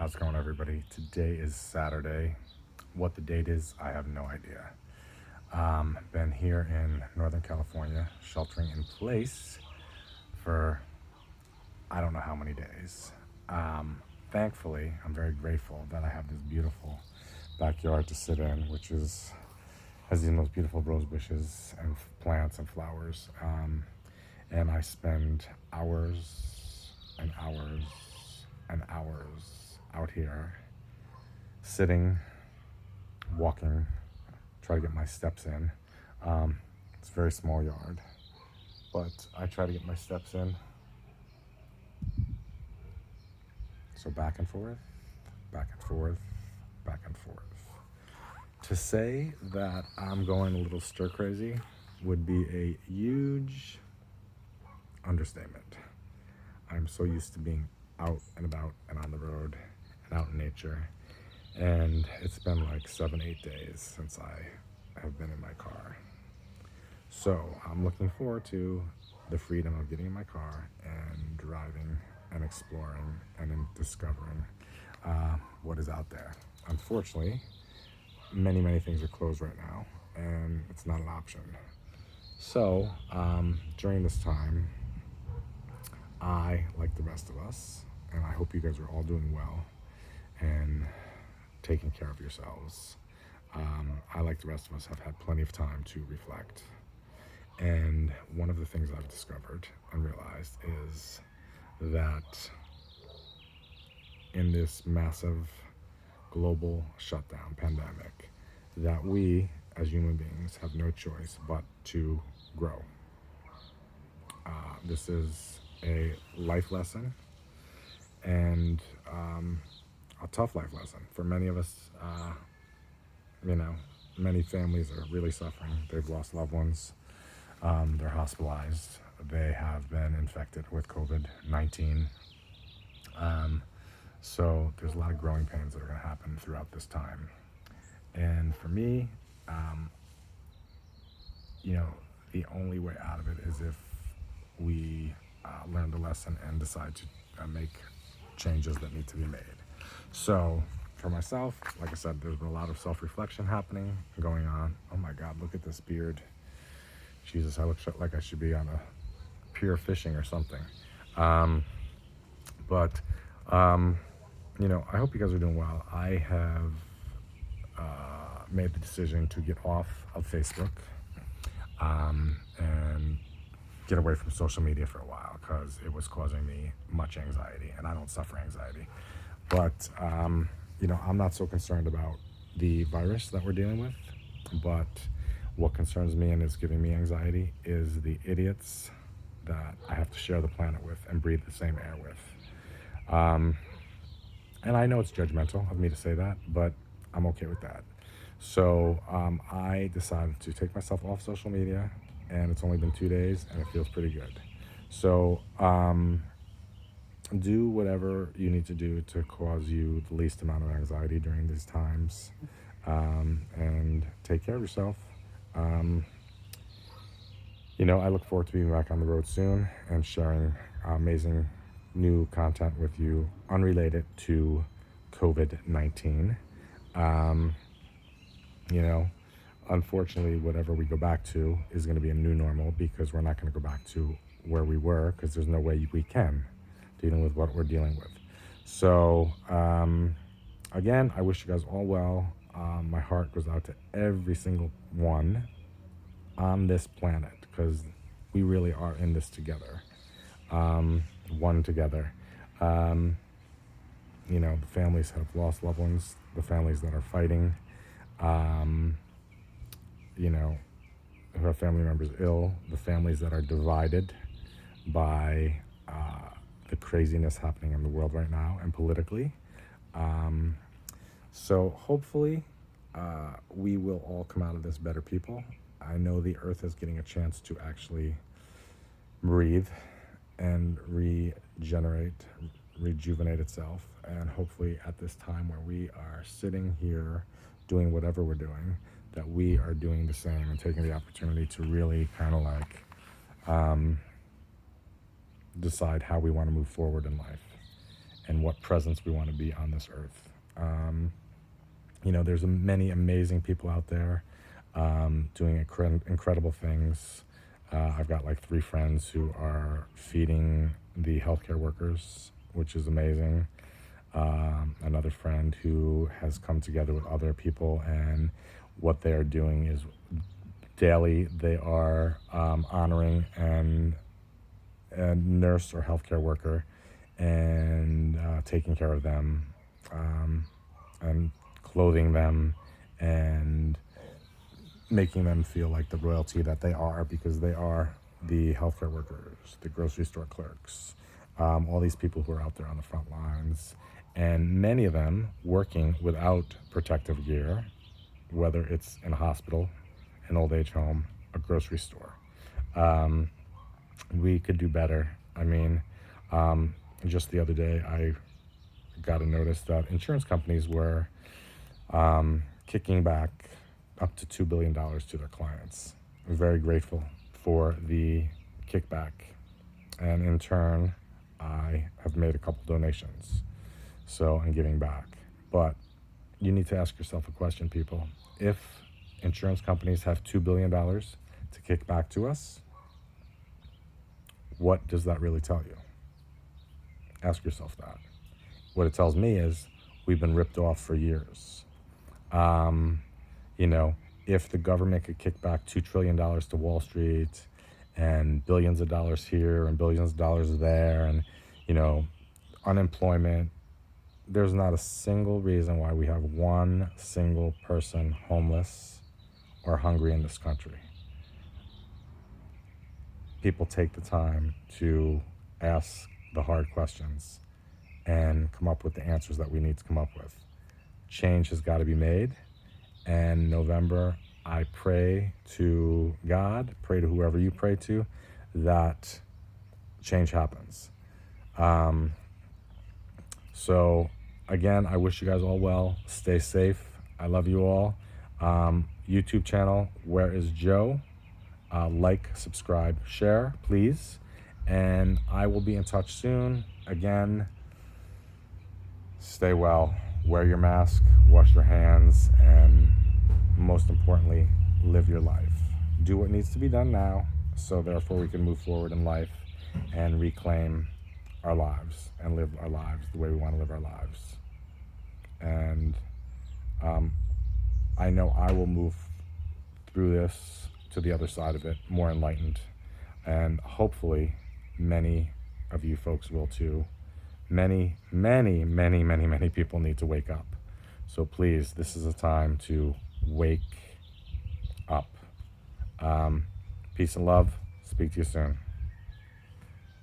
How's it going, everybody? Today is Saturday. What the date is, I have no idea. Been here in Northern California, sheltering in place for I don't know how many days. Thankfully, I'm very grateful that I have this beautiful backyard to sit in, which has these most beautiful rose bushes and plants and flowers. And I spend hours and hours and hours out here sitting, walking, try to get my steps in. It's a very small yard, but I try to get my steps in. So back and forth, back and forth, back and forth. To say that I'm going a little stir crazy would be a huge understatement. I'm so used to being out and about and on the road and out in nature. And it's been like 7, 8 days since I have been in my car. So I'm looking forward to the freedom of getting in my car and driving and exploring and then discovering what is out there. Unfortunately, many things are closed right now, and it's not an option. So during this time, I, like the rest of us, and I hope you guys are all doing well and taking care of yourselves. I, like the rest of us, have had plenty of time to reflect. And one of the things I've discovered and realized is that in this massive global shutdown pandemic, that we as human beings have no choice but to grow. This is a life lesson and a tough life lesson for many of us. Many families are really suffering. They've lost loved ones. They're hospitalized. They have been infected with COVID-19. So there's a lot of growing pains that are going to happen throughout this time. And for me, the only way out of it is if we learn the lesson and decide to make changes that need to be made. So for myself, like I said, there's been a lot of self-reflection happening, going on. Oh my God, look at this beard. Jesus, I look like I should be on a pier fishing or something. I hope you guys are doing well. I have made the decision to get off of Facebook and get away from social media for a while because it was causing me much anxiety, and I don't suffer anxiety. But, I'm not so concerned about the virus that we're dealing with, but what concerns me and is giving me anxiety is the idiots that I have to share the planet with and breathe the same air with. And I know it's judgmental of me to say that, but I'm okay with that. So I decided to take myself off social media, and it's only been 2 days, and it feels pretty good. So do whatever you need to do to cause you the least amount of anxiety during these times, and take care of yourself. I look forward to being back on the road soon and sharing amazing new content with you unrelated to COVID-19. Unfortunately, whatever we go back to is going to be a new normal because we're not going to go back to where we were because there's no way we can, dealing with what we're dealing with. So, again, I wish you guys all well. My heart goes out to every single one on this planet because we really are in this together, one together. The families have lost loved ones, the families that are fighting, who have family members ill, the families that are divided by the craziness happening in the world right now and politically. So hopefully we will all come out of this better people. I know the earth is getting a chance to actually breathe and rejuvenate itself. And hopefully at this time where we are sitting here doing whatever we're doing, that we are doing the same and taking the opportunity to really kind of decide how we want to move forward in life and what presence we want to be on this earth. There's many amazing people out there doing incredible things. I've got like 3 friends who are feeding the healthcare workers, which is amazing. Another friend who has come together with other people, and what they are doing is daily they are honoring a nurse or healthcare worker and taking care of them and clothing them and making them feel like the royalty that they are, because they are the healthcare workers, the grocery store clerks, all these people who are out there on the front lines, and many of them working without protective gear, whether it's in a hospital, an old age home, a grocery store. We could do better. I mean, just the other day, I got a notice that insurance companies were kicking back up to $2 billion to their clients. I'm very grateful for the kickback. And in turn, I have made a couple donations. So I'm giving back. But you need to ask yourself a question, people. If insurance companies have $2 billion to kick back to us, what does that really tell you? Ask yourself that. What it tells me is we've been ripped off for years. If the government could kick back $2 trillion to Wall Street and billions of dollars here and billions of dollars there, and, unemployment, there's not a single reason why we have one single person homeless or hungry in this country. People take the time to ask the hard questions and come up with the answers that we need to come up with. Change has got to be made. And November, I pray to God, pray to whoever you pray to, that change happens. So again, I wish you guys all well. Stay safe. I love you all. YouTube channel, Where is Joe? Like, subscribe, share, please. And I will be in touch soon. Again, stay well. Wear your mask, wash your hands, and most importantly, live your life. Do what needs to be done now, so therefore we can move forward in life and reclaim our lives and live our lives the way we want to live our lives. And I know I will move through this to the other side of it more enlightened, and hopefully many of you folks will too. Many people need to wake up. So please, this is a time to wake up. Peace and love. Speak to you soon.